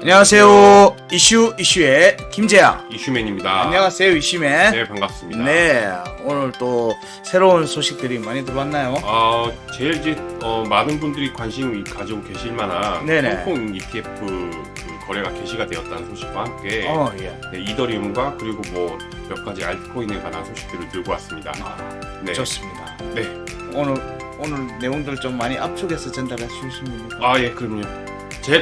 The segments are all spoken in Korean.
안녕하세요. 이슈의 김재양. 이슈맨입니다. 안녕하세요, 이슈맨. 네, 반갑습니다. 네, 오늘 또 새로운 소식들이 많이 들어왔나요? 제일 이제 많은 분들이 관심 가지고 계실 만한 네네. 홍콩 ETF 그 거래가 개시가 되었다는 소식과 함께 예. 네, 이더리움과 그리고 뭐 몇 가지 알트코인에 관한 소식들을 들고 왔습니다. 네. 좋습니다. 네. 오늘 내용들 좀 많이 압축해서 전달해 주십니까? 예, 그럼요.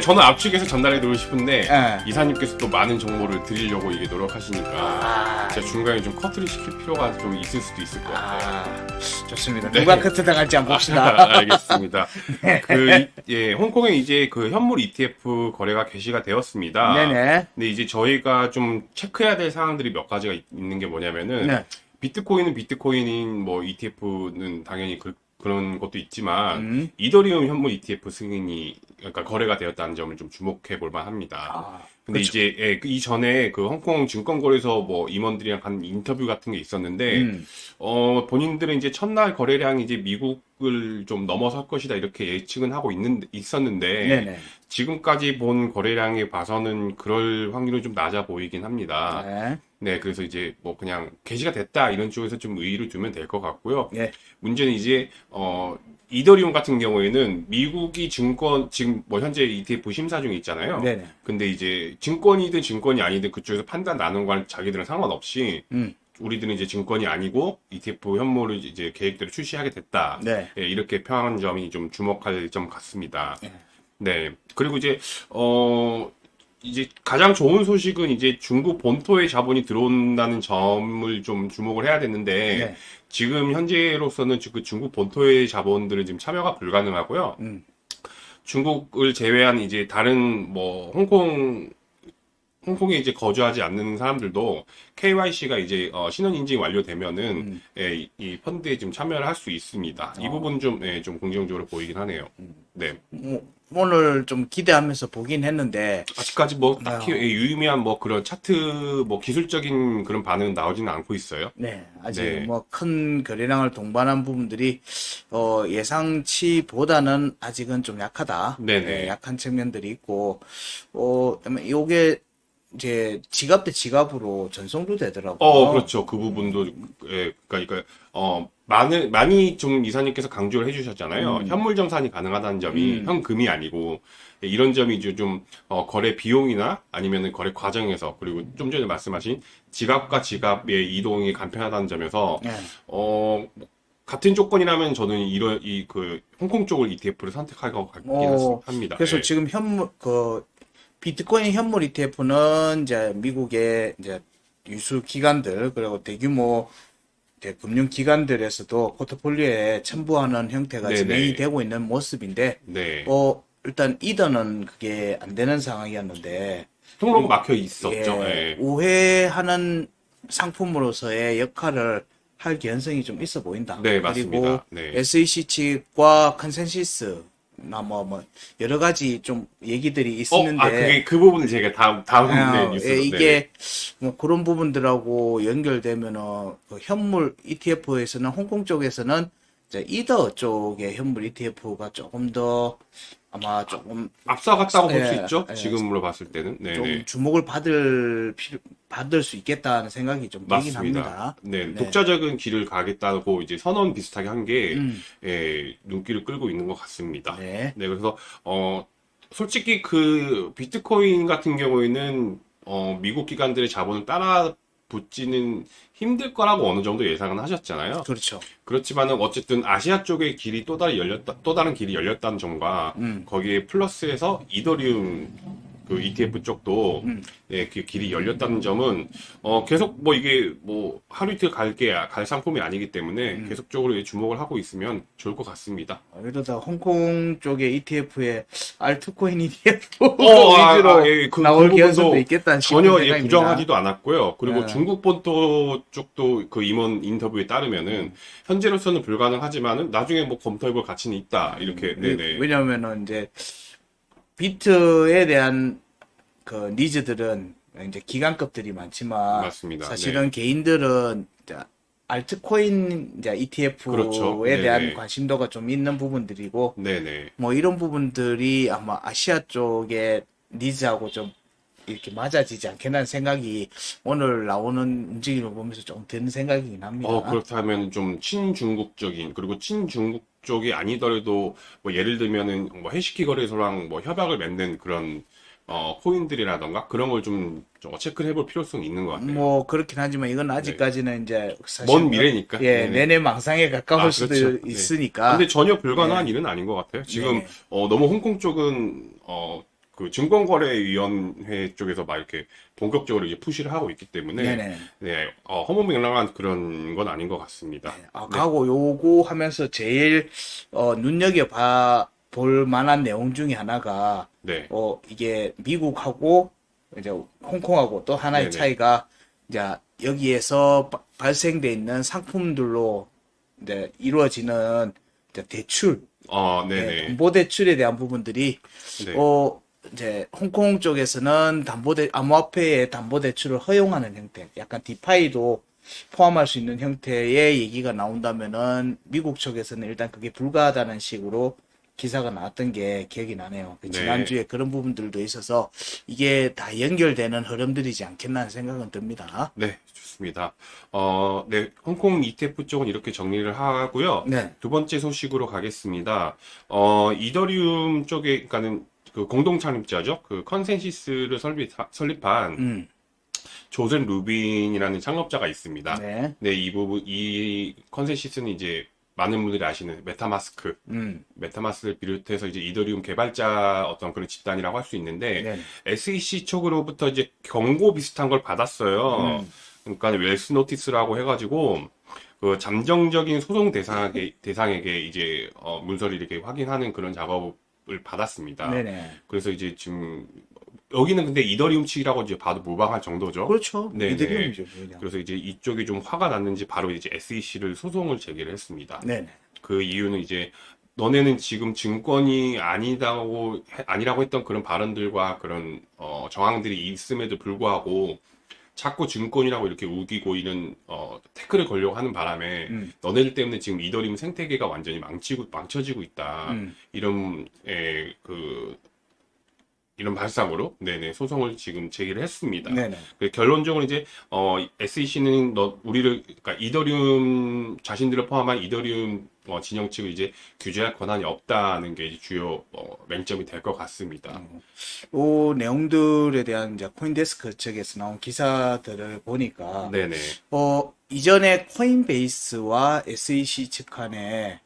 저는 압축해서 전달해 드리고 싶은데 네. 이사님께서 또 많은 정보를 드리려고 이게 노력하시니까 제가 중간에 좀 커트를 시킬 필요가 좀 있을 수도 있을 것 같아요. 좋습니다. 네. 누가 커트 당할지 한번 봅시다. 알겠습니다. 홍콩에 이제 그 현물 ETF 거래가 개시가 되었습니다. 네네. 근데 이제 저희가 좀 체크해야 될 사항들이 몇 가지가 있는 게 뭐냐면은 네. 비트코인은 비트코인인 뭐 ETF는 당연히 그런 것도 있지만 이더리움 현물 ETF 승인이 그러니까 거래가 되었다는 점을 좀 주목해 볼 만합니다. 근데 그렇죠. 이제 그 이전에 그 홍콩 증권거래소 뭐 임원들이랑 한 인터뷰 같은 게 있었는데 본인들은 이제 첫날 거래량이 이제 미국을 좀 넘어설 것이다 이렇게 예측은 하고 있었는데 네네. 지금까지 본 거래량에 봐서는 그럴 확률은 좀 낮아 보이긴 합니다. 네. 네, 그래서 이제 뭐 그냥 게시가 됐다 이런 쪽에서 좀 의의를 두면 될 것 같고요. 예. 문제는 이제 이더리움 같은 경우에는 미국이 지금 뭐 현재 ETF 심사 중에 있잖아요. 네네. 근데 이제 증권이든 증권이 아니든 그쪽에서 판단 나눈 건 자기들은 상관없이 우리들은 이제 증권이 아니고 ETF 현물을 이제 계획대로 출시하게 됐다. 네. 예, 이렇게 표현한 점이 좀 주목할 점 같습니다. 네. 네. 그리고 이제 가장 좋은 소식은 이제 중국 본토에 자본이 들어온다는 점을 좀 주목을 해야 되는데 네. 지금 현재로서는 그 중국 본토의 자본들은 지금 참여가 불가능하고요. 중국을 제외한 이제 다른 뭐 홍콩에 이제 거주하지 않는 사람들도 KYC가 이제 신원 인증이 완료되면은 이 펀드에 지금 참여를 할 수 있습니다. 이 부분 좀 긍정적으로 보이긴 하네요. 네. 오늘 좀 기대하면서 보긴 했는데 아직까지 뭐 딱히 유의미한 뭐 그런 차트 뭐 기술적인 그런 반응은 나오지는 않고 있어요. 네, 아직 네. 뭐 큰 거래량을 동반한 부분들이 예상치보다는 아직은 좀 약하다. 네네. 네, 약한 측면들이 있고, 그다음에 요게 이제 지갑 대 지갑으로 전송도 되더라고요. 그렇죠. 그 부분도 그러니까 많이 좀 이사님께서 강조를 해주셨잖아요. 현물 정산이 가능하다는 점이 현금이 아니고 이런 점이 이제 좀 거래 비용이나 아니면은 거래 과정에서 그리고 좀 전에 말씀하신 지갑과 지갑의 이동이 간편하다는 점에서 네. 같은 조건이라면 저는 그 홍콩 쪽을 ETF를 선택할 것 같긴 합니다. 그래서 예. 지금 비트코인 현물 ETF는 이제 미국의 이제 유수 기관들 그리고 대규모 금융 기관들에서도 포트폴리오에 첨부하는 형태가 네네. 진행이 되고 있는 모습인데, 네. 일단 이더는 그게 안 되는 상황이었는데, 통로 막혀 있었죠. 예, 예. 우회하는 상품으로서의 역할을 할 개연성이 좀 있어 보인다. 네, 그리고 맞습니다. 네. SEC 측과 컨센시스나 뭐 여러 가지 좀 얘기들이 있었는데, 그 부분을 제가 다음 뉴스로. 이게 뭐 그런 부분들하고 연결되면은 그 현물 ETF에서는 홍콩 쪽에서는 이제 이더 쪽의 현물 ETF가 조금 더 아마 조금 앞서갔다고 볼 수 예, 있죠. 예. 지금으로 봤을 때는. 네, 좀 네. 주목을 받을 수 있겠다는 생각이 좀 들긴 맞습니다. 합니다. 네, 독자적인 길을 가겠다고 이제 선언 비슷하게 한 게 눈길을 끌고 있는 것 같습니다. 네. 그래서 솔직히 그 비트코인 같은 경우에는 미국 기관들의 자본을 따라 붙지는 힘들 거라고 어느 정도 예상은 하셨잖아요. 그렇죠. 그렇지만은 어쨌든 아시아 쪽의 길이 또 다른 길이 열렸다는 점과 거기에 플러스해서 이더리움 그 ETF 쪽도 그 길이 열렸다는 점은 계속 뭐 이게 뭐 하루 이틀 갈 상품이 아니기 때문에 계속적으로 주목을 하고 있으면 좋을 것 같습니다. 이러다 홍콩 쪽의 ETF에 알트코인 ETF 위주로 나올 개연성도 있겠다는 전혀 생각입니다. 부정하지도 않았고요. 그리고 네. 중국 본토 쪽도 그 임원 인터뷰에 따르면은 현재로서는 불가능하지만은 나중에 뭐 검토해볼 가치는 있다 이렇게. 네네. 왜냐하면은 이제 비트에 대한 그 니즈들은 이제 기관급들이 많지만 맞습니다. 사실은 개인들은 이제 알트코인 이제 ETF에 그렇죠. 대한 네네. 관심도가 좀 있는 부분들이고 네네. 뭐 이런 부분들이 아마 아시아 쪽에 니즈하고 좀 이렇게 맞아지지 않겠다는 생각이 오늘 나오는 움직임을 보면서 좀 드는 생각이긴 합니다. 그렇다면 좀 친중국적인, 그리고 친중국 쪽이 아니더라도, 뭐 예를 들면은 뭐 해시키 거래소랑 뭐 협약을 맺는 그런, 코인들이라던가 그런 걸 좀 체크를 해볼 필요성이 있는 것 같아요. 뭐 그렇긴 하지만 이건 네. 아직까지는 이제 사실 먼 미래니까. 예, 네네. 내내 망상에 가까울 수도 그렇죠. 네. 있으니까 근데 전혀 불가능한 예, 일은 아닌 것 같아요. 지금, 네네. 너무 홍콩 쪽은, 그 증권거래위원회 쪽에서 막 이렇게 본격적으로 이제 푸시를 하고 있기 때문에, 네네. 네, 허무맹랑한 그런 건 아닌 것 같습니다. 네, 가고 요거 하면서 제일 눈여겨 볼 만한 내용 중에 하나가 네, 이게 미국하고 이제 홍콩하고 또 하나의 네네. 차이가 이제 여기에서 발생돼 있는 상품들로 이제 이루어지는 이제 대출, 예, 네네. 담보대출에 대한 부분들이 네, 어 이제 홍콩 쪽에서는 암호화폐의 담보대출을 허용하는 형태, 약간 디파이도 포함할 수 있는 형태의 얘기가 나온다면은 미국 쪽에서는 일단 그게 불가하다는 식으로 기사가 나왔던 게 기억이 나네요. 그 네, 지난주에 그런 부분들도 있어서 이게 다 연결되는 흐름들이지 않겠나 하는 생각은 듭니다. 네, 좋습니다. 네, 홍콩 ETF 쪽은 이렇게 정리를 하고요. 네. 두 번째 소식으로 가겠습니다. 이더리움 쪽에, 그러니까는 그 공동 창립자죠. 그 컨센시스를 설립한 음. 조셉 루빈이라는 창업자가 있습니다. 네. 네, 이 컨센시스는 이제 많은 분들이 아시는 음. 메타마스크를 비롯해서 이제 이더리움 개발자 어떤 그런 집단이라고 할 수 있는데, 네. SEC 쪽으로부터 이제 경고 비슷한 걸 받았어요. 음. 그러니까 웰스 노티스라고 해가지고, 그 잠정적인 소송 대상에게 이제, 문서를 이렇게 확인하는 그런 작업을 받았습니다. 네네. 그래서 이제 지금 여기는 근데 이더리움 측이라고 이제 봐도 무방할 정도죠. 그렇죠. 네네. 이더리움이죠, 그냥. 그래서 이제 이쪽이 좀 화가 났는지 바로 이제 SEC를 소송을 제기를 했습니다. 네네. 그 이유는 이제 너네는 지금 증권이 아니라고 했던 그런 발언들과 그런 정황들이 있음에도 불구하고 자꾸 증권이라고 이렇게 우기고 이런 태클을 걸려고 하는 바람에 너네들 때문에 지금 이더리움 생태계가 완전히 망쳐지고 있다. 음. 이런 이런 발상으로 네네 소송을 지금 제기를 했습니다. 네네. 결론적으로 이제 SEC는 그러니까 이더리움 자신들을 포함한 이더리움 진영 측을 이제 규제할 권한이 없다는 게 이제 주요 맹점이 될 것 같습니다. 이 내용들에 대한 이제 코인데스크 측에서 나온 기사들을 보니까 네네 이전에 코인베이스와 SEC 측 간에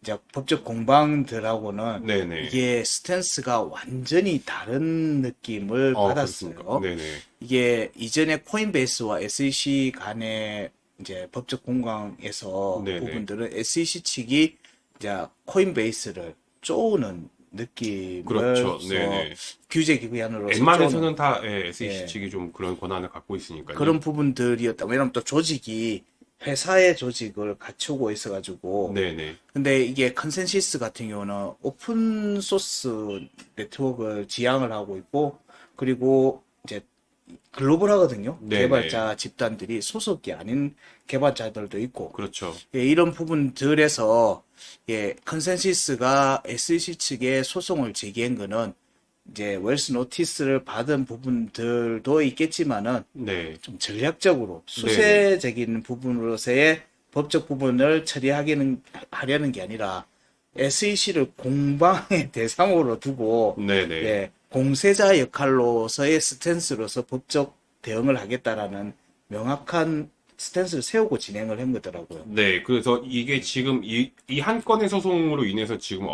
이제 법적 공방들하고는 네네 이게 스탠스가 완전히 다른 느낌을 그렇습니까? 받았어요. 네네 이게 이전에 코인베이스와 SEC 간의 이제 법적 공방에서 네네 부분들은 SEC 측이 이제 코인베이스를 쪼는 그렇죠. 느낌으로써 네네 규제 기구안으로서 쪼는 웬만해서는 다 SEC 예, 측이 좀 그런 권한을 갖고 있으니까요. 그런 부분들이었다. 왜냐면 또 조직이 회사의 조직을 갖추고 있어가지고 네네 근데 이게 컨센시스 같은 경우는 오픈 소스 네트워크를 지향을 하고 있고 그리고 이제 글로벌하거든요. 네네 개발자 집단들이 소속이 아닌 개발자들도 있고 그렇죠. 예, 이런 부분들에서 예, 컨센시스가 SEC 측에 소송을 제기한 거는 이제 웰스 노티스를 받은 부분들도 있겠지만은 네 좀 전략적으로 네네 수세적인 부분으로서의 법적 부분을 하려는 게 아니라 SEC를 공방의 대상으로 두고 네네 예, 공세자 역할로서의 스탠스로서 법적 대응을 하겠다라는 명확한 스탠스를 세우고 진행을 한 거더라고요. 네, 그래서 이게 지금 이 한 건의 소송으로 인해서 지금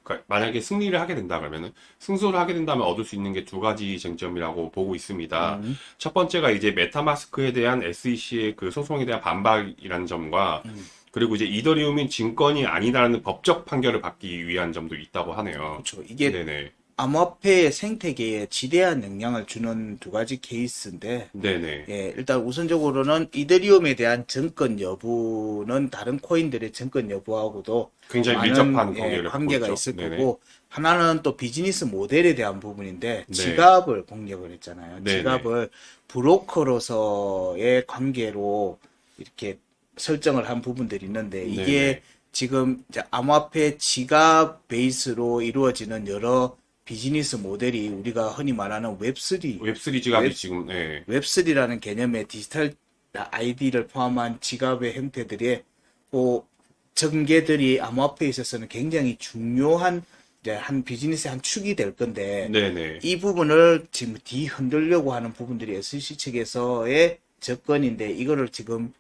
그러니까 만약에 승리를 하게 된다 그러면은, 승소를 하게 된다면 얻을 수 있는 게 두 가지 쟁점이라고 보고 있습니다. 첫 번째가 이제 메타마스크에 대한 SEC의 그 소송에 대한 반박이라는 점과, 그리고 이제 이더리움이 증권이 아니라는 법적 판결을 받기 위한 점도 있다고 하네요. 그렇죠. 이게 네네. 암호화폐 생태계에 지대한 영향을 주는 두 가지 케이스인데, 네네. 예, 일단 우선적으로는 이더리움에 대한 증권 여부는 다른 코인들의 증권 여부하고도 굉장히 많은 밀접한 예, 관계를 갖고 관계가 있죠. 있을 네네. 거고, 하나는 또 비즈니스 모델에 대한 부분인데, 네. 지갑을 공략을 했잖아요. 네네. 지갑을 브로커로서의 관계로 이렇게 설정을 한 부분들이 있는데, 이게 네네. 지금 이제 암호화폐 지갑 베이스로 이루어지는 여러 비즈니스 모델이 우리가 흔히 말하는 웹3, 웹3 지갑이 웹- 지금, 예. 웹3라는 개념의 디지털 아이디를 포함한 지갑의 형태들이 고 전개들이 암호화폐에 있어서는 굉장히 중요한 이제 한 비즈니스의 한 축이 될 건데 네네. 이 부분을 지금 흔들려고 하는 부분들이 SEC 측에서의 접근인데 이거를 지금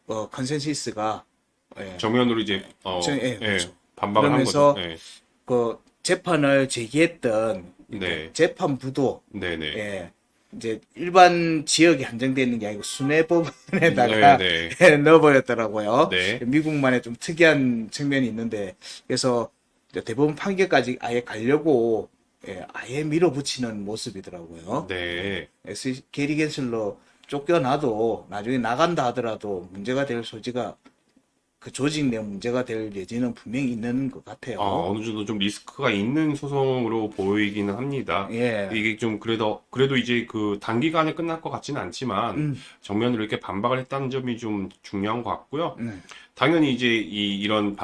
컨센서스가 예, 정면으로 이제, 예, 그렇죠. 반박을 한 그러면서 거죠. 예. 그 재판을 제기했던 네. 재판부도 네네. 예, 이제 일반 지역에 한정되어 있는 게 아니고 순회법원에다가 네네. 넣어버렸더라고요. 네. 미국만의 좀 특이한 측면이 있는데 그래서 이제 대법원 판결까지 아예 가려고 예, 아예 밀어붙이는 모습이더라고요. 네. 게리 겐슬러 쫓겨나도 나중에 나간다 하더라도 문제가 될 소지가 그 조직 내 문제가 될 여지는 분명히 있는 것 같아요. 어느 정도 좀 리스크가 있는 소송으로 보이기는 합니다. 예. 이게 좀 그래도 이제 그 단기간에 끝날 것 같지는 않지만 정면으로 이렇게 반박을 했다는 점이 좀 중요한 것 같고요. 당연히 이제 이런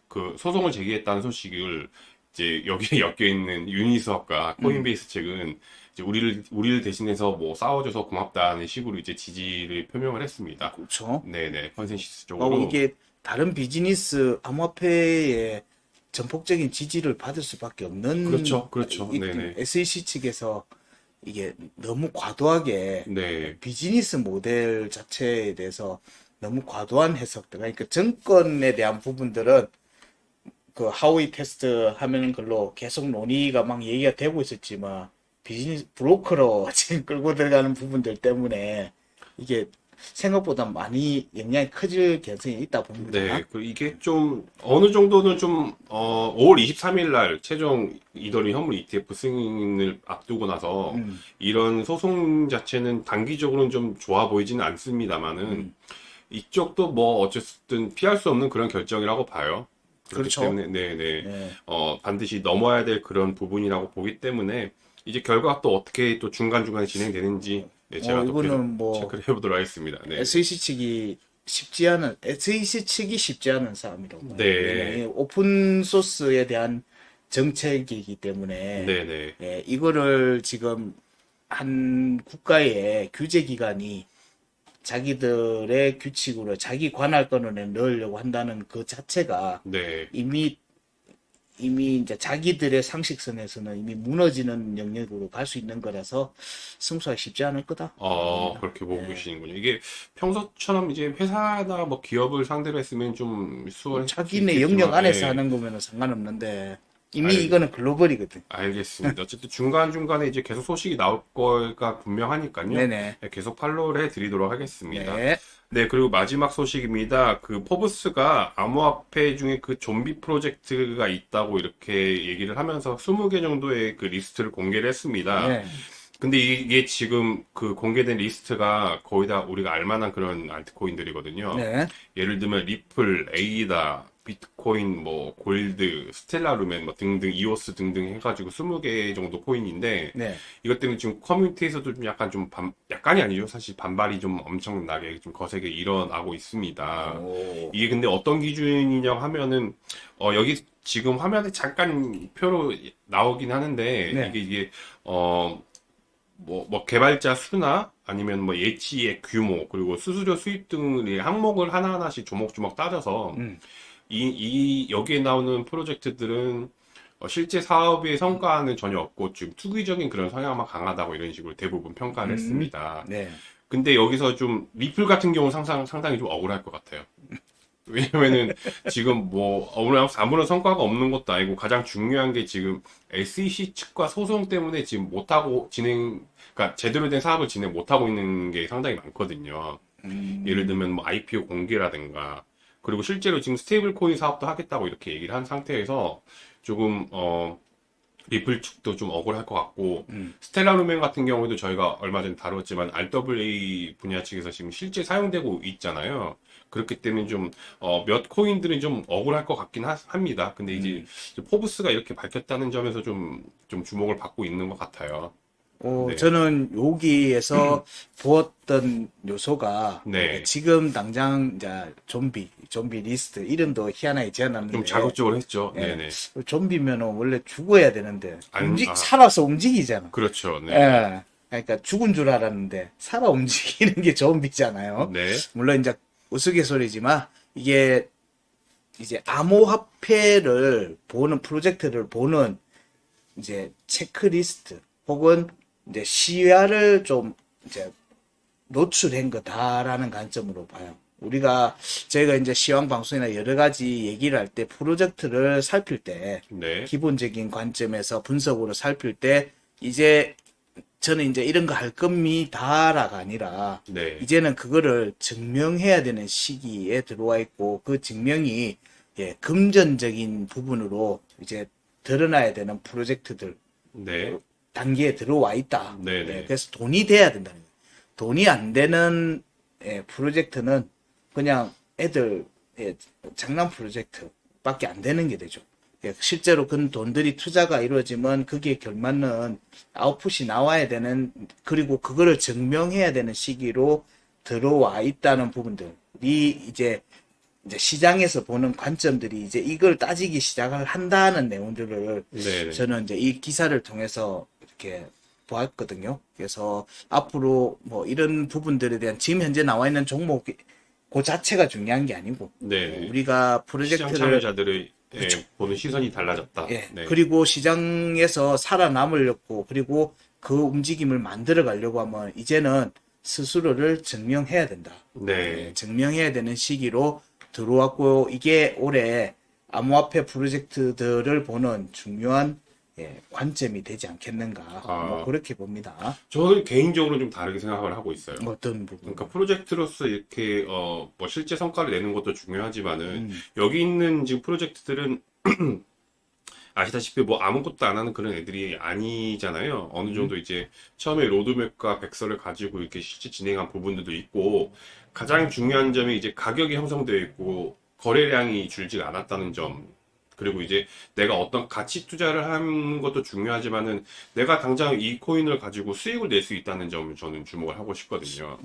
그 소송을 제기했다는 소식을 이제 여기에 엮여 있는 유니스왑과 코인베이스 측은 이제 우리를 대신해서 뭐 싸워줘서 고맙다는 식으로 이제 지지를 표명을 했습니다. 그렇죠. 네네, 컨센시스 그리고 쪽으로. 이게 다른 비즈니스 암호화폐의 전폭적인 지지를 받을 수밖에 없는 그렇죠, 그렇죠. 네네. SEC 측에서 이게 너무 과도하게 네. 비즈니스 모델 자체에 대해서 너무 과도한 해석들, 그러니까 정권에 대한 부분들은 그 하우이 테스트 하면 걸로 계속 논의가 막 얘기가 되고 있었지만 비즈니스 브로커로 지금 끌고 들어가는 부분들 때문에 이게 생각보다 많이 영향이 커질 가능성이 있다 봅니다. 네, 이게 좀, 어느 정도는 좀, 5월 23일 날 최종 이더리움 현물 ETF 승인을 앞두고 나서 이런 소송 자체는 단기적으로는 좀 좋아 보이지는 않습니다만은 이쪽도 뭐 어쨌든 피할 수 없는 그런 결정이라고 봐요. 그렇기 그렇죠. 때문에, 네네. 네. 반드시 넘어야 될 그런 부분이라고 보기 때문에 이제 결과가 또 어떻게 또 중간중간에 진행되는지 네, 제가 또 이거는 계속 뭐 체크를 해보도록 하겠습니다. 네. SEC 측이 쉽지 않은 싸움이라고 봐요. 네. 왜냐면 오픈 소스에 대한 정책이기 때문에 네네. 예, 이거를 지금 한 국가의 규제 기관이 자기들의 규칙으로 자기 관할권을 넣으려고 한다는 그 자체가 네. 이미 이제 자기들의 상식선에서는 이미 무너지는 영역으로 갈 수 있는 거라서 승소하기 쉽지 않을 거다. 그렇게 보고 계시는군요. 이게 평소처럼 이제 회사나 뭐 기업을 상대로 했으면 좀 수월할 수 자기네 있겠지만, 영역 안에서 예, 하는 거면 상관없는데 이미 알- 이거는 글로벌이거든. 알겠습니다. 어쨌든 중간중간에 이제 계속 소식이 나올 거가 분명하니까요. 네네. 네, 계속 팔로우를 해드리도록 하겠습니다. 네. 네, 그리고 마지막 소식입니다. 그 포브스가 암호화폐 중에 그 좀비 프로젝트가 있다고 이렇게 얘기를 하면서 20개 정도의 그 리스트를 공개를 했습니다. 네. 근데 이게 지금 그 공개된 리스트가 거의 다 우리가 알만한 그런 알트코인들이거든요. 네. 예를 들면 리플, 에이다, 비트코인, 뭐 골드, 스텔라 루멘 뭐 등등 이오스 등등 해가지고 20개 정도 코인인데 네. 이것 때문에 지금 커뮤니티에서도 좀 약간 좀 약간이 아니죠. 사실 반발이 좀 엄청나게 좀 거세게 일어나고 있습니다. 오. 이게 근데 어떤 기준이냐 하면은 여기 지금 화면에 잠깐 표로 나오긴 하는데 네. 이게 뭐 개발자 수나 아니면 뭐 예치의 규모 그리고 수수료 수입 등의 항목을 하나하나씩 조목조목 따져서 여기에 나오는 프로젝트들은 실제 사업의 성과는 전혀 없고 지금 투기적인 그런 성향만 강하다고 이런 식으로 대부분 평가를 했습니다. 네. 근데 여기서 좀 리플 같은 경우는 상당히 좀 억울할 것 같아요. 왜냐면은 지금 뭐 아무런 성과가 없는 것도 아니고 가장 중요한 게 지금 SEC 측과 소송 때문에 지금 못하고 그러니까 제대로 된 사업을 진행 못하고 있는 게 상당히 많거든요. 예를 들면 뭐 IPO 공개라든가 그리고 실제로 지금 스테이블 코인 사업도 하겠다고 이렇게 얘기를 한 상태에서 조금 리플 측도 좀 억울할 것 같고 스텔라 루멘 같은 경우에도 저희가 얼마 전에 다뤘지만 RWA 분야 측에서 지금 실제 사용되고 있잖아요. 그렇기 때문에 좀 몇 코인들은 좀 억울할 것 같긴 합니다. 근데 이제 포브스가 이렇게 밝혔다는 점에서 좀 주목을 받고 있는 것 같아요. 네. 저는 여기에서 보았던 요소가 네. 지금 당장 이제 좀비 리스트 이름도 희한하게 좀 지어놨는데 자극적으로 했죠. 예, 네네. 좀비면은 원래 죽어야 되는데 아, 살아서 움직이잖아. 그렇죠. 네. 예. 그러니까 죽은 줄 알았는데 살아 움직이는 게 좀비잖아요. 네. 물론 이제 우스갯소리지만 이게 이제 암호화폐를 보는 프로젝트를 보는 이제 체크리스트 혹은 이제 시야를 좀 이제 노출한 거다라는 관점으로 봐요. 저희가 이제 시황 방송이나 여러 가지 얘기를 할 때 프로젝트를 살필 때 네. 기본적인 관점에서 분석으로 살필 때 이제 저는 이제 이런 거 할 겁니다라가 아니라 네. 이제는 그거를 증명해야 되는 시기에 들어와 있고 그 증명이 금전적인 부분으로 이제 드러나야 되는 프로젝트들 네. 단계에 들어와 있다. 네네. 그래서 돈이 돼야 된다는 거예요. 돈이 안 되는 프로젝트는 그냥 애들 장난 프로젝트밖에 안 되는 게 되죠. 실제로 그 돈들이 투자가 이루어지면 그게 결말은 아웃풋이 나와야 되는 그리고 그거를 증명해야 되는 시기로 들어와 있다는 부분들이 이제 시장에서 보는 관점들이 이제 이걸 따지기 시작을 한다는 내용들을 네네. 저는 이제 이 기사를 통해서 이렇게 보았거든요. 그래서 앞으로 뭐 이런 부분들에 대한 지금 현재 나와 있는 종목 그 자체가 중요한 게 아니고 네네. 우리가 시장 프로젝트를 참여자들의 그렇죠. 보는 시선이 달라졌다. 네. 그리고 시장에서 살아남으려고 그리고 그 움직임을 만들어 가려고 하면 이제는 스스로를 증명해야 된다. 네. 증명해야 되는 시기로 들어왔고 이게 올해 암호화폐 프로젝트들을 보는 중요한 관점이 되지 않겠는가 뭐 그렇게 봅니다. 저는 개인적으로 좀 다르게 생각을 하고 있어요. 어떤 부분? 그러니까 프로젝트로서 이렇게 뭐 실제 성과를 내는 것도 중요하지만은 여기 있는 지금 프로젝트들은 아시다시피 뭐 아무것도 안 하는 그런 애들이 아니잖아요. 어느 정도 이제 처음에 로드맵과 백서를 가지고 이렇게 실제 진행한 부분들도 있고 가장 중요한 점이 이제 가격이 형성되어 있고 거래량이 줄지가 않았다는 점. 그리고 이제 내가 어떤 가치 투자를 하는 것도 중요하지만은 내가 당장 이 코인을 가지고 수익을 낼 수 있다는 점을 저는 주목을 하고 싶거든요.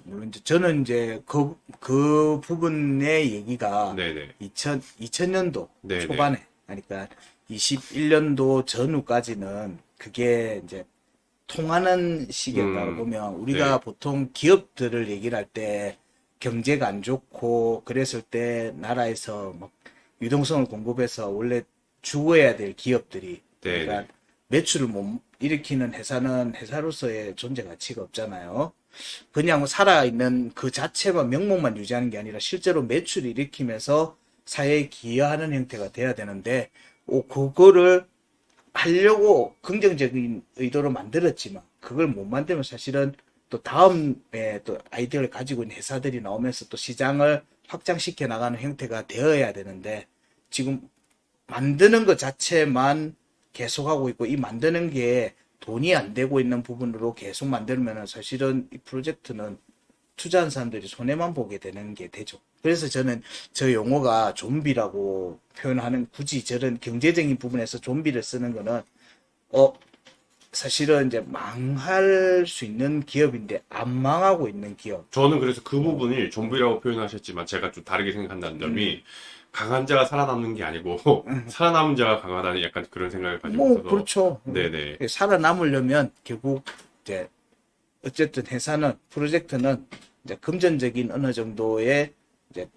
물론 이제 저는 이제 그 부분의 얘기가 네네. 2000년도 네네. 초반에 그러니까 21년도 전후까지는 그게 이제 통하는 시기였다고 보면 우리가 네. 보통 기업들을 얘기를 할 때 경제가 안 좋고 그랬을 때 나라에서 막 유동성을 공급해서 원래 죽어야 될 기업들이 그러니까 네네. 매출을 못 일으키는 회사는 회사로서의 존재 가치가 없잖아요. 그냥 살아있는 그 자체만 명목만 유지하는 게 아니라 실제로 매출을 일으키면서 사회에 기여하는 형태가 돼야 되는데 그거를 하려고 긍정적인 의도로 만들었지만 그걸 못 만들면 사실은 또 다음에 또 아이디어를 가지고 있는 회사들이 나오면서 또 시장을 확장시켜 나가는 형태가 되어야 되는데 지금 만드는 것 자체만 계속하고 있고 이 만드는 게 돈이 안 되고 있는 부분으로 계속 만들면 사실은 이 프로젝트는 투자한 사람들이 손해만 보게 되는 게 되죠. 그래서 저는 저 용어가 좀비라고 표현하는 굳이 저런 경제적인 부분에서 좀비를 쓰는 거는 사실은 이제 망할 수 있는 기업인데 안 망하고 있는 기업. 저는 그래서 그 부분을 좀비라고 표현하셨지만 제가 좀 다르게 생각한다는 점이 강한 자가 살아남는 게 아니고 살아남은 자가 강하다는 약간 그런 생각을 가지고 있어서 그렇죠. 네네. 살아남으려면 결국 이제 어쨌든 회사는 프로젝트는 이제 금전적인 어느 정도의 이제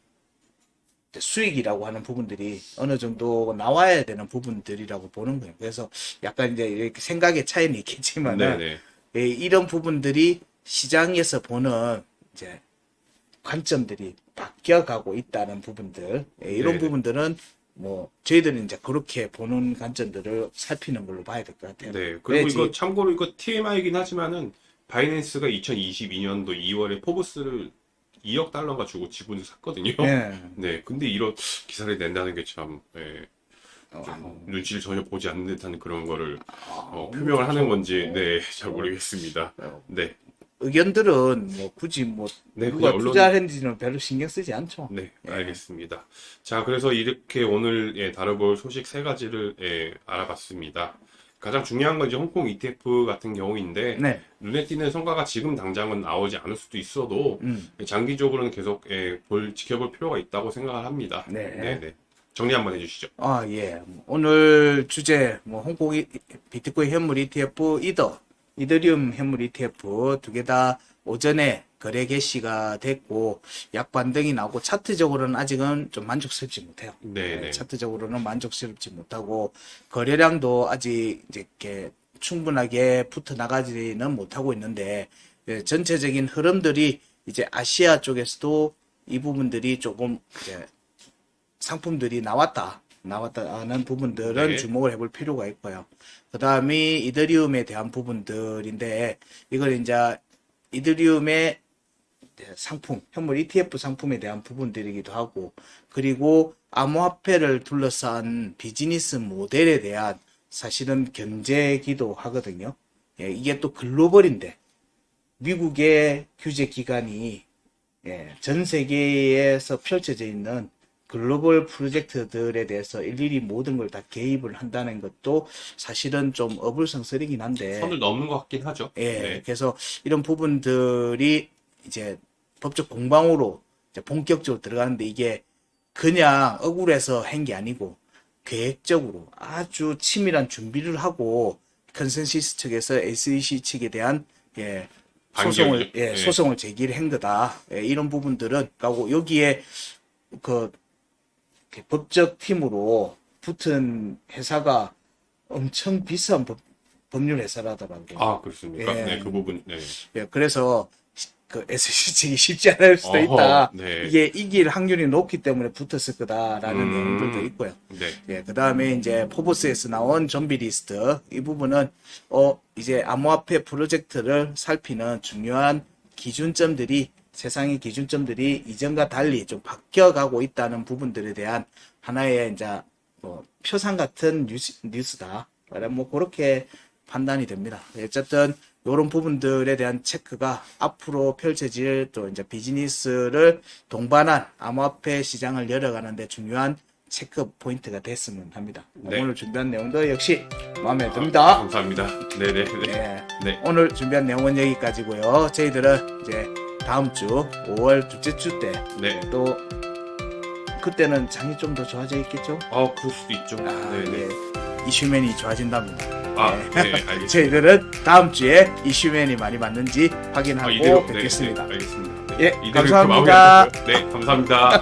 수익이라고 하는 부분들이 어느 정도 나와야 되는 부분들이라고 보는 거예요. 그래서 약간 이제 이렇게 생각의 차이는 있겠지만은 네네. 이런 부분들이 시장에서 보는 이제 관점들이 바뀌어가고 있다는 부분들 이런 네네. 부분들은 뭐 저희들은 이제 그렇게 보는 관점들을 살피는 걸로 봐야 될 것 같아요. 네. 그리고 그래야지 이거 참고로 이거 TMI이긴 하지만은 바이낸스가 2022년도 2월에 포브스를 2억 달러가 주고 지분을 샀거든요. 예. 네. 근데 이런 기사를 낸다는 게 참, 예, 좀 눈치를 전혀 보지 않는 듯한 그런 거를 표명을 하는 건지, 네, 잘 모르겠습니다. 네. 의견들은 뭐 굳이 뭐 네, 누가 그냥 언론, 투자했는지는 별로 신경 쓰지 않죠. 네, 알겠습니다. 자, 그래서 이렇게 오늘 다뤄볼 소식 세 가지를 알아봤습니다. 가장 중요한 건 이제 홍콩 ETF 같은 경우인데 네. 눈에 띄는 성과가 지금 당장은 나오지 않을 수도 있어도 장기적으로는 계속 지켜볼 필요가 있다고 생각을 합니다. 네. 네. 정리 한번 해주시죠. 아, 예. 오늘 주제, 홍콩 비트코인 현물 ETF 이더리움 현물 ETF 두 개 다 오전에 거래 개시가 됐고, 약 반등이 나오고, 차트적으로는 아직은 좀 만족스럽지 못해요. 네. 차트적으로는 만족스럽지 못하고, 거래량도 아직 이제 이렇게 충분하게 붙어 나가지는 못하고 있는데, 전체적인 흐름들이 이제 아시아 쪽에서도 이 부분들이 조금 이제 상품들이 나왔다는 부분들은 네. 주목을 해볼 필요가 있고요. 그 다음에 이더리움에 대한 부분들인데, 이걸 이제 이더리움의 상품, 현물 ETF 상품에 대한 부분들이기도 하고, 그리고 암호화폐를 둘러싼 비즈니스 모델에 대한 사실은 견제기도 하거든요. 예, 이게 또 글로벌인데, 미국의 규제 기관이 전 세계에서 펼쳐져 있는 글로벌 프로젝트들에 대해서 일일이 모든 걸 다 개입을 한다는 것도 사실은 좀 어불성설이긴 한데, 선을 넘는 것 같긴 하죠. 예, 네. 그래서 이런 부분들이 이제 법적 공방으로 이제 본격적으로 들어가는데, 이게 그냥 억울해서 한 게 아니고 계획적으로 아주 치밀한 준비를 하고 컨센시스 측에서 SEC 측에 대한 소송을 반격이죠. 네. 소송을 제기를 한 거다. 이런 부분들은 가고, 여기에 그 법적 팀으로 붙은 회사가 엄청 비싼 법률 회사라더라고요. 아, 그렇습니까? 예. 네, 그 부분. 네. 예, 그래서 그 SEC 측이 쉽지 않을 수도 어허, 있다. 네. 이게 이길 확률이 높기 때문에 붙었을 거다라는 내용들도 있고요. 네. 예, 그 다음에 이제 포브스에서 나온 좀비 리스트, 이 부분은 이제 암호화폐 프로젝트를 살피는 중요한 기준점들이, 세상의 기준점들이 이전과 달리 좀 바뀌어가고 있다는 부분들에 대한 하나의 이제 표상 같은 뉴스다. 그렇게 판단이 됩니다. 어쨌든 이런 부분들에 대한 체크가 앞으로 펼쳐질 또 이제 비즈니스를 동반한 암호화폐 시장을 열어가는데 중요한 체크 포인트가 됐으면 합니다. 네. 오늘 준비한 내용도 역시 마음에 듭니다. 감사합니다. 네네. 네. 네. 오늘 준비한 내용은 여기까지고요. 저희들은 이제 다음 주 5월 둘째 주 때 또 네. 그때는 장이 좀 더 좋아져 있겠죠? 그럴 수도 있죠. 아, 네네. 예. 이슈맨이 좋아진답니다. 네, 알겠습니다. 저희들은 다음 주에 이슈맨이 많이 맞는지 확인하고 이대로, 뵙겠습니다. 네, 알겠습니다. 예, 이대로 감사합니다. 네, 감사합니다.